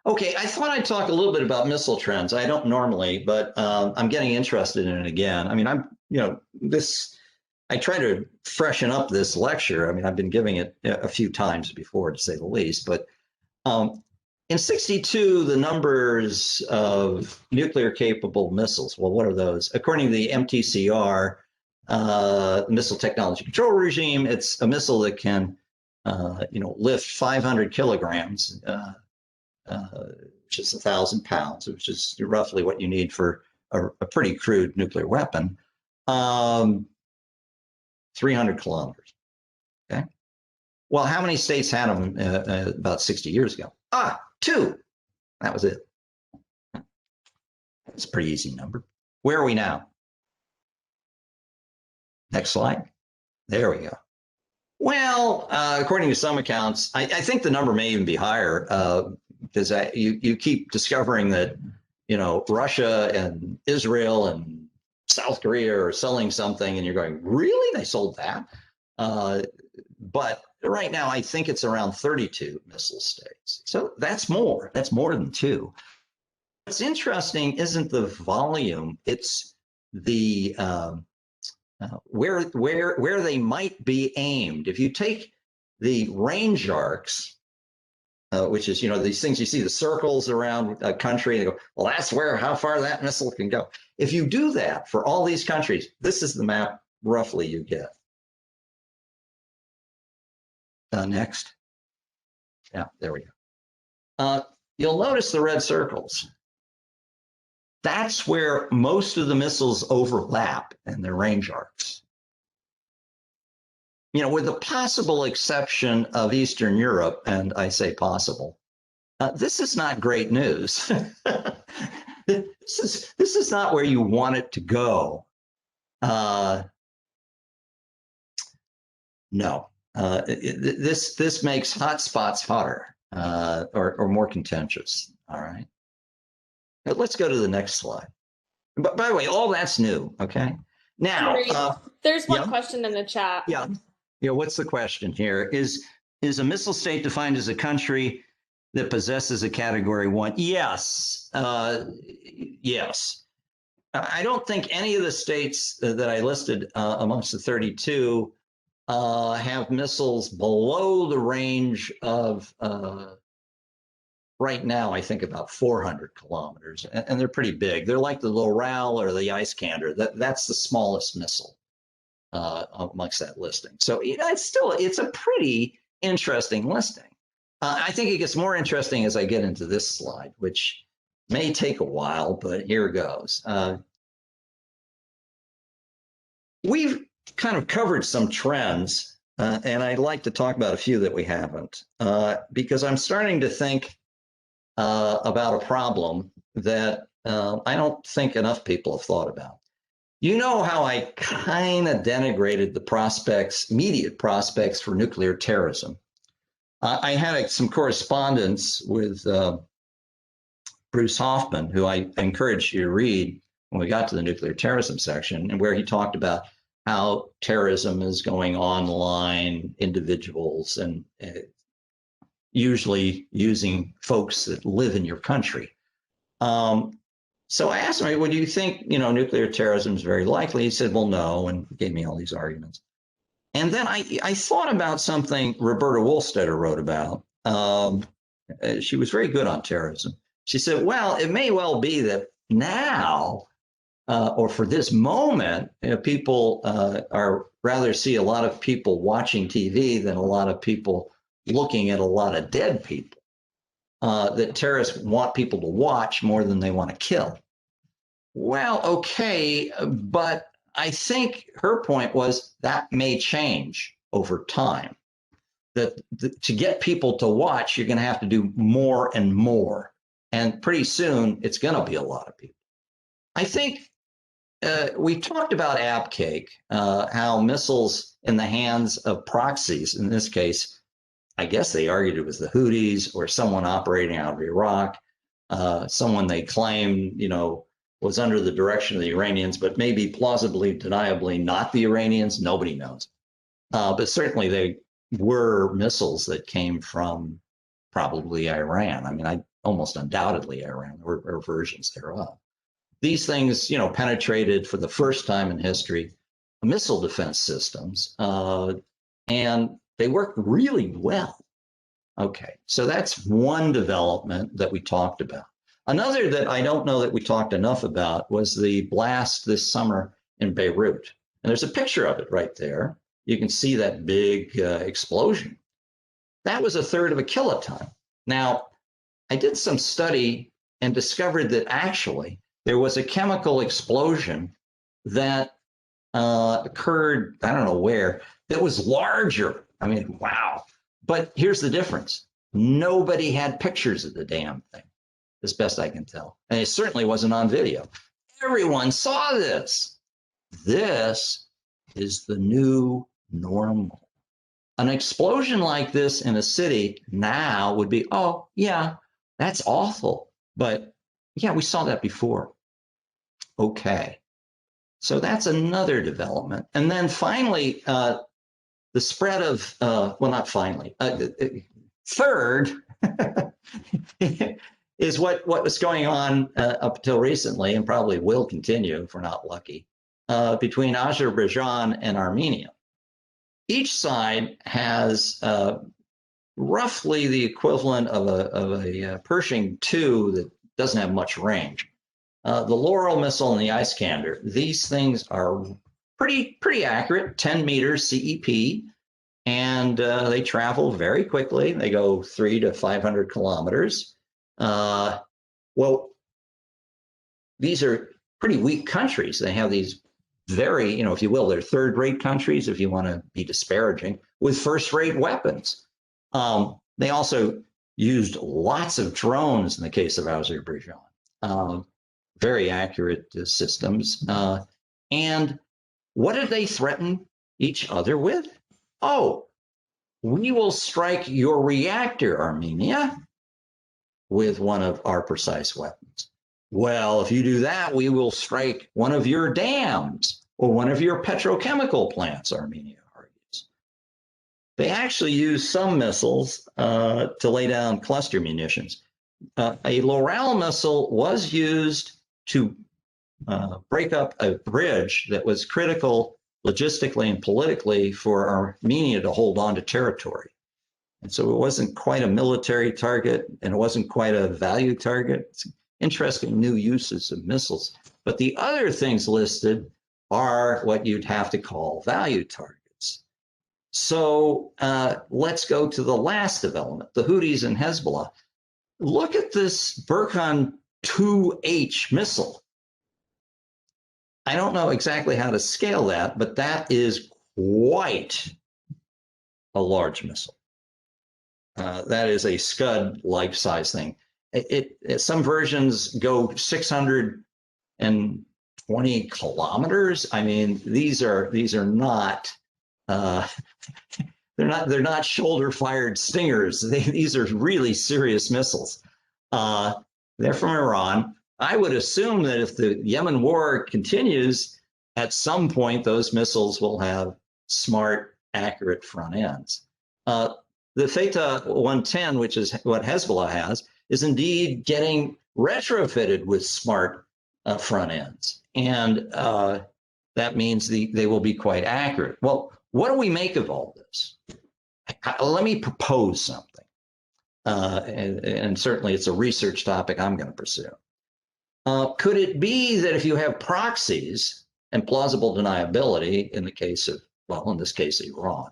Okay, I thought I'd talk a little bit about missile trends. I don't normally, but I'm getting interested in it again. I mean, I try to freshen up this lecture. I mean, I've been giving it a few times before, to say the least. But in 62, the numbers of nuclear capable missiles, well, what are those? According to the MTCR, Missile Technology Control Regime, it's a missile that can, lift 500 kilograms. Which is 1,000 pounds, which is roughly what you need for a pretty crude nuclear weapon, 300 kilometers. Okay. Well, how many states had them about 60 years ago? Two. That was it. It's a pretty easy number. Where are we now? Next slide. There we go. Well, according to some accounts, I think the number may even be higher because you keep discovering that, Russia and Israel and South Korea are selling something and you're going, really? They sold that? But right now, I think it's around 32 missile states. So that's more. That's more than two. What's interesting isn't the volume, it's the where they might be aimed. If you take the range arcs, which is, these things you see the circles around a country, and they go, well, that's how far that missile can go. If you do that for all these countries, this is the map roughly you get. Next. Yeah, there we go. You'll notice the red circles. That's where most of the missiles overlap in their range arcs. With the possible exception of Eastern Europe, and I say possible, this is not great news. This is not where you want it to go. No, this makes hot spots hotter or more contentious. All right. Now, let's go to the next slide. But by the way, all that's new. Okay. Now, there's one question in the chat. Yeah. What's the question here? Is a missile state defined as a country that possesses a Category 1? Yes. Yes. I don't think any of the states that I listed amongst the 32 have missiles below the range of, right now, I think about 400 kilometers, and they're pretty big. They're like the Loral or the Iskander. That's the smallest missile amongst that listing. So it's a pretty interesting listing. I think it gets more interesting as I get into this slide, which may take a while, but here goes. We've kind of covered some trends, and I'd like to talk about a few that we haven't, because I'm starting to think about a problem that I don't think enough people have thought about. You know how I kind of denigrated the immediate prospects for nuclear terrorism. I had some correspondence with Bruce Hoffman, who I encouraged you to read when we got to the nuclear terrorism section, and where he talked about how terrorism is going online, individuals, and usually using folks that live in your country. So I asked him, well, do you think, nuclear terrorism is very likely? He said, well, no, and gave me all these arguments. And then I thought about something Roberta Wohlstetter wrote about. She was very good on terrorism. She said, well, it may well be that now, or for this moment, people are rather see a lot of people watching TV than a lot of people looking at a lot of dead people. That terrorists want people to watch more than they want to kill. Well, okay, but I think her point was that may change over time. That to get people to watch, you're going to have to do more and more. And pretty soon, it's going to be a lot of people. I think we talked about Abqaiq, how missiles in the hands of proxies, in this case, I guess they argued it was the Houthis or someone operating out of Iraq, someone they claimed, was under the direction of the Iranians, but maybe plausibly, deniably not the Iranians. Nobody knows. But certainly they were missiles that came from probably Iran. I mean, almost undoubtedly Iran, or versions thereof. These things, penetrated for the first time in history missile defense systems, and they work really well. Okay, so that's one development that we talked about. Another that I don't know that we talked enough about was the blast this summer in Beirut. And there's a picture of it right there. You can see that big explosion. That was 1/3 of a kiloton. Now, I did some study and discovered that actually there was a chemical explosion that occurred, I don't know where, that was larger. I mean, wow. But here's the difference. Nobody had pictures of the damn thing, as best I can tell. And it certainly wasn't on video. Everyone saw this. This is the new normal. An explosion like this in a city now would be, oh, yeah, that's awful. But yeah, we saw that before. Okay. So that's another development. And then finally, the spread of, well, not finally, third is what was going on up until recently, and probably will continue if we're not lucky, between Azerbaijan and Armenia. Each side has roughly the equivalent of a Pershing II that doesn't have much range. The Laurel missile and the Iskander, these things are pretty accurate, 10 meters CEP, and they travel very quickly. They go 300 to 500 kilometers. Well, these are pretty weak countries. They have these very, if you will, they're third-rate countries, if you want to be disparaging, with first-rate weapons. They also used lots of drones in the case of Azerbaijan. Very accurate systems. And what did they threaten each other with? Oh, we will strike your reactor, Armenia, with one of our precise weapons. Well, if you do that, we will strike one of your dams or one of your petrochemical plants, Armenia argues. They actually use some missiles to lay down cluster munitions. A Laurel missile was used to break up a bridge that was critical logistically and politically for Armenia to hold on to territory. And so it wasn't quite a military target, and it wasn't quite a value target. It's interesting new uses of missiles. But the other things listed are what you'd have to call value targets. So let's go to the last development, the Houthis and Hezbollah. Look at this Burkhan 2H missile. I don't know exactly how to scale that, but that is quite a large missile. That is a Scud life-size thing. Some versions go 620 kilometers. I mean, these are not they're not shoulder-fired Stingers. These are really serious missiles. They're from Iran. I would assume that if the Yemen war continues, at some point those missiles will have smart, accurate front ends. The Fateh 110, which is what Hezbollah has, is indeed getting retrofitted with smart front ends. And that means they will be quite accurate. Well, what do we make of all this? Let me propose something. And certainly it's a research topic I'm going to pursue. Could it be that if you have proxies and plausible deniability in the case of, well, in this case, Iran,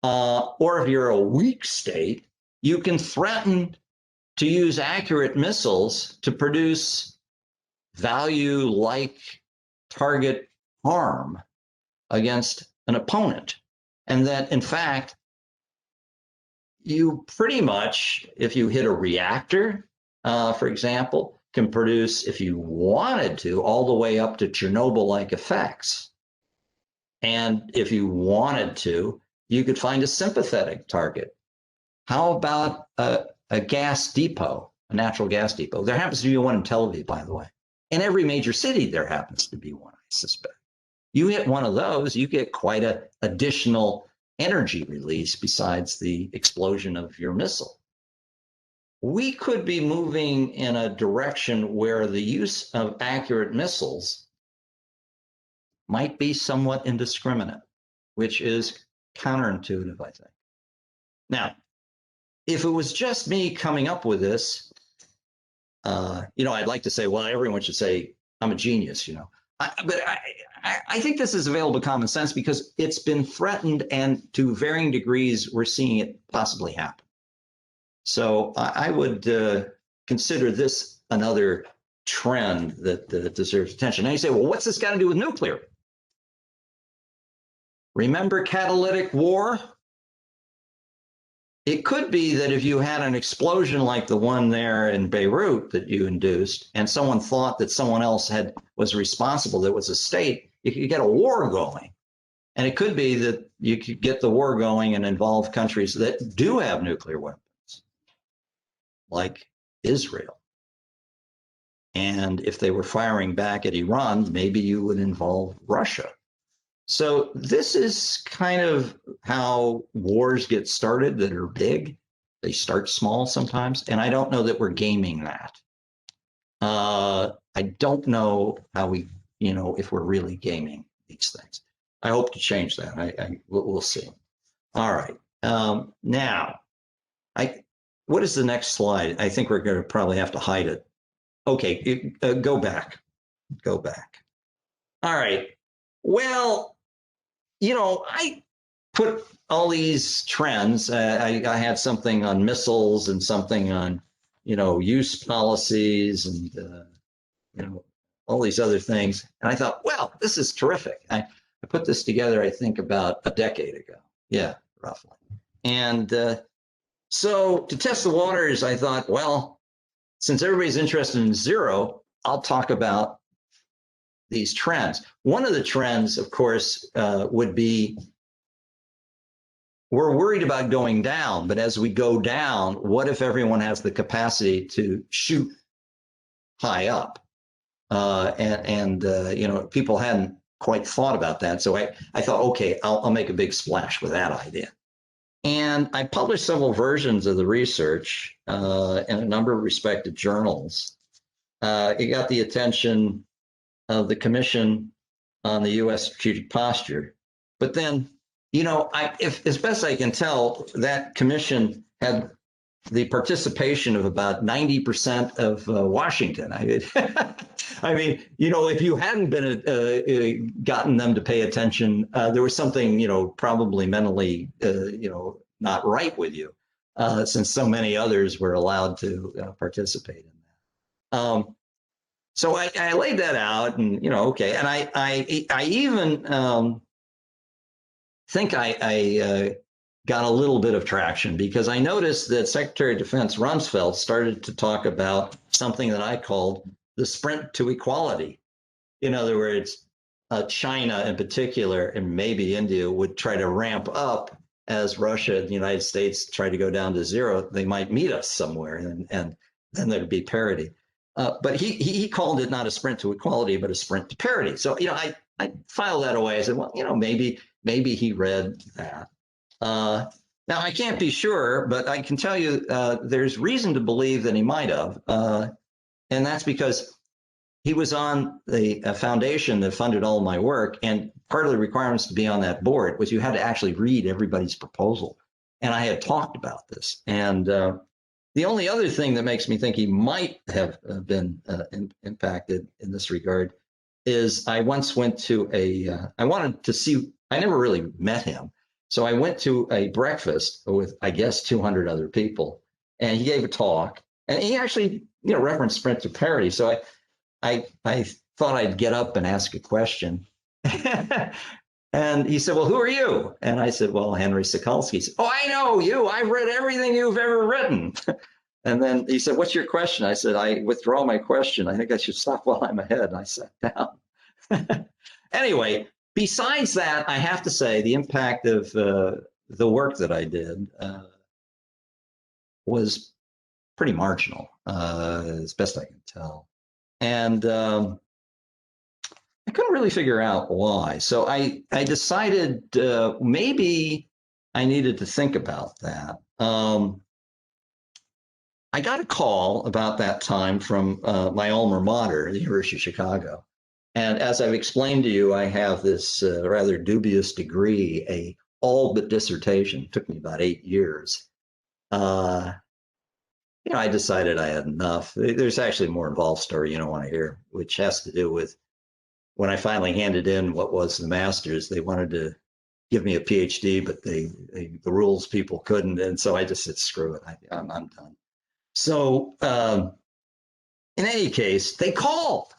or if you're a weak state, you can threaten to use accurate missiles to produce value-like target harm against an opponent. And that, in fact, you pretty much, if you hit a reactor, for example, can produce, if you wanted to, all the way up to Chernobyl-like effects. And if you wanted to, you could find a sympathetic target. How about a gas depot, a natural gas depot? There happens to be one in Tel Aviv, by the way. In every major city, there happens to be one, I suspect. You hit one of those, you get quite an additional energy release besides the explosion of your missile. we could be moving in a direction where the use of accurate missiles might be somewhat indiscriminate, which is counterintuitive, I think. Now, if it was just me coming up with this, I'd like to say, well, everyone should say I'm a genius, but I think this is available common sense because it's been threatened, and to varying degrees, we're seeing it possibly happen. So I would consider this another trend that deserves attention. Now you say, well, what's this got to do with nuclear? Remember catalytic war? It could be that if you had an explosion like the one there in Beirut that you induced, and someone thought that someone else was responsible, that was a state, you could get a war going. And it could be that you could get the war going and involve countries that do have nuclear weapons, like Israel. And if they were firing back at Iran, maybe you would involve Russia. So this is kind of how wars get started that are big. They start small sometimes, and I don't know that we're gaming that. I don't know how if we're really gaming these things. I hope to change that. We'll see. All right. Now, what is the next slide? I think we're going to probably have to hide it. Okay, go back. Go back. All right. Well, I put all these trends. I had something on missiles and something on, use policies and, all these other things. And I thought, well, this is terrific. I put this together, I think, about a decade ago. Yeah, roughly. And so to test the waters, I thought, well, since everybody's interested in zero, I'll talk about these trends. One of the trends, of course, would be we're worried about going down, but as we go down, what if everyone has the capacity to shoot high up? People hadn't quite thought about that. So I thought, okay, I'll make a big splash with that idea. And I published several versions of the research in a number of respected journals. It got the attention of the Commission on the U.S. Strategic Posture. But then, as best I can tell, that commission had the participation of about 90% of Washington. I mean, if you hadn't been gotten them to pay attention, there was something, probably mentally, not right with you, since so many others were allowed to participate in that. So I laid that out, and okay, and I even think I got a little bit of traction because I noticed that Secretary of Defense Rumsfeld started to talk about something that I called the sprint to equality. In other words, China in particular, and maybe India, would try to ramp up as Russia and the United States try to go down to zero. They might meet us somewhere, and then there'd be parity. But he called it not a sprint to equality, but a sprint to parity. So I filed that away. I said, well, maybe he read that. Now I can't be sure, but I can tell you there's reason to believe that he might have, and that's because he was on the foundation that funded all my work, and part of the requirements to be on that board was you had to actually read everybody's proposal, and I had talked about this, and the only other thing that makes me think he might have been impacted in this regard is I once went to I wanted to see, I never really met him. So I went to a breakfast with, I guess, 200 other people, and he gave a talk, and he actually, referenced sprint to parity. So I thought I'd get up and ask a question. And he said, well, who are you? And I said, well, Henry Sokolsky. He said, oh, I know you. I've read everything you've ever written. And then he said, what's your question? I said, I withdraw my question. I think I should stop while I'm ahead. And I sat down. Anyway, besides that, I have to say the impact of the work that I did was pretty marginal, as best I can tell. And I couldn't really figure out why. So I decided maybe I needed to think about that. I got a call about that time from my alma mater, the University of Chicago. And as I've explained to you, I have this rather dubious degree, a all but dissertation. It took me about 8 years. I decided I had enough. There's actually a more involved story you don't want to hear, which has to do with when I finally handed in what was the master's. They wanted to give me a PhD, but the rules people couldn't, and so I just said, "Screw it, I'm done." So, in any case, they called.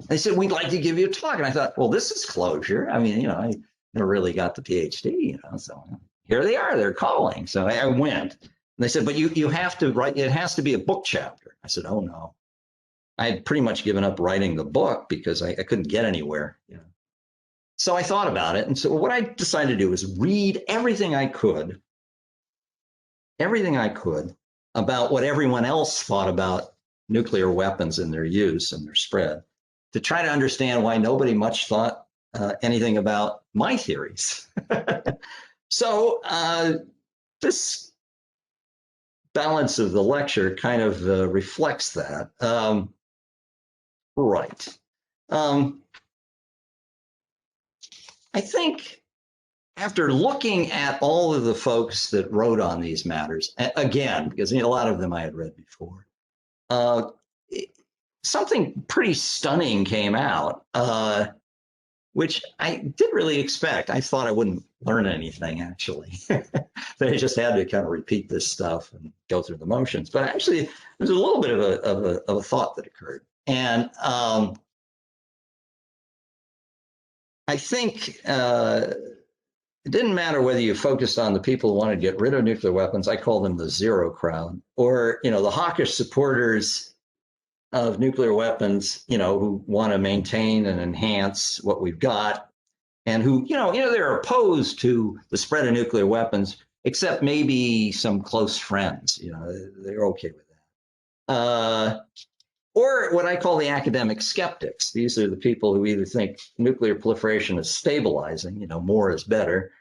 They said, "We'd like to give you a talk," and I thought, "Well, this is closure." I mean, I never really got the PhD, So here they are. They're calling. So I went. And they said, "But you have to write. It has to be a book chapter." I said, "Oh no." I had pretty much given up writing the book because I couldn't get anywhere. So I thought about it. And so what I decided to do was read everything I could about what everyone else thought about nuclear weapons and their use and their spread, to try to understand why nobody much thought anything about my theories. So this balance of the lecture kind of reflects that. Right. I think after looking at all of the folks that wrote on these matters, again, because a lot of them I had read before, something pretty stunning came out, which I didn't really expect. I thought I wouldn't learn anything, actually. They just had to kind of repeat this stuff and go through the motions. But actually, there's a little bit of a thought that occurred. And I think it didn't matter whether you focused on the people who wanted to get rid of nuclear weapons. I call them the zero crowd, or the hawkish supporters of nuclear weapons, who want to maintain and enhance what we've got, and who, they're opposed to the spread of nuclear weapons, except maybe some close friends. They're okay with that. Or what I call the academic skeptics. These are the people who either think nuclear proliferation is stabilizing, more is better,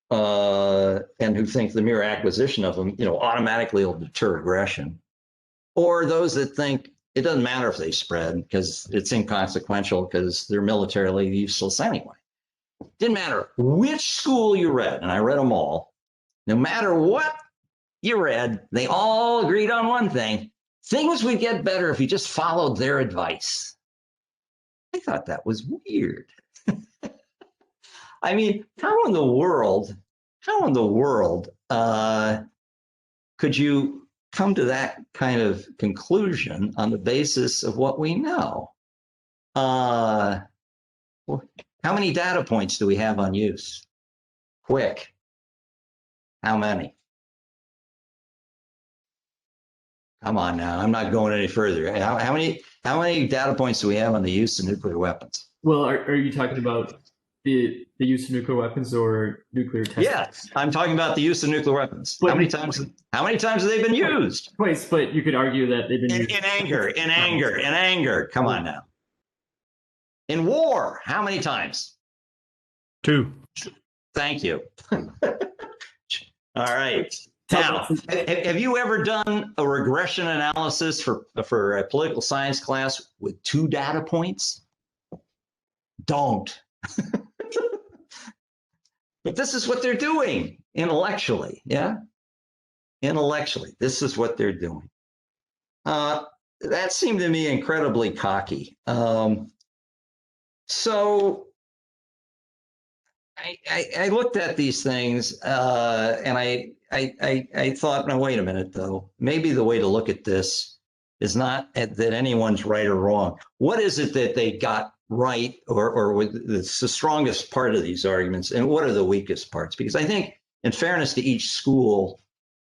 and who think the mere acquisition of them, automatically will deter aggression. Or those that think it doesn't matter if they spread because it's inconsequential because they're militarily useless anyway. Didn't matter which school you read, and I read them all. No matter what you read, they all agreed on one thing. Things would get better if you just followed their advice. I thought that was weird. I mean, how in the world could you come to that kind of conclusion on the basis of what we know? How many data points do we have on use? Quick. How many? Come on now, I'm not going any further. How many data points do we have on the use of nuclear weapons? Well, are you talking about the use of nuclear weapons or nuclear testing? Yes, I'm talking about the use of nuclear weapons. But how many times have they been used? Twice, but you could argue that they've been used in anger. Come on now. In war, how many times? 2. Thank you. All right. Now, have you ever done a regression analysis for a political science class with 2 data points? Don't. But this is what they're doing intellectually, yeah? Intellectually, this is what they're doing. That seemed to me incredibly cocky. So I looked at these things and I thought, no, wait a minute, though. Maybe the way to look at this is not that anyone's right or wrong. What is it that they got right, or it's the strongest part of these arguments, and what are the weakest parts? Because I think, in fairness to each school,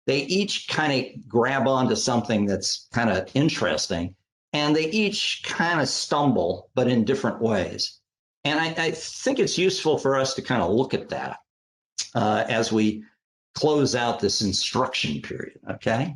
they each kind of grab onto something that's kind of interesting, and they each kind of stumble, but in different ways. And I think it's useful for us to kind of look at that as we close out this instruction period, okay?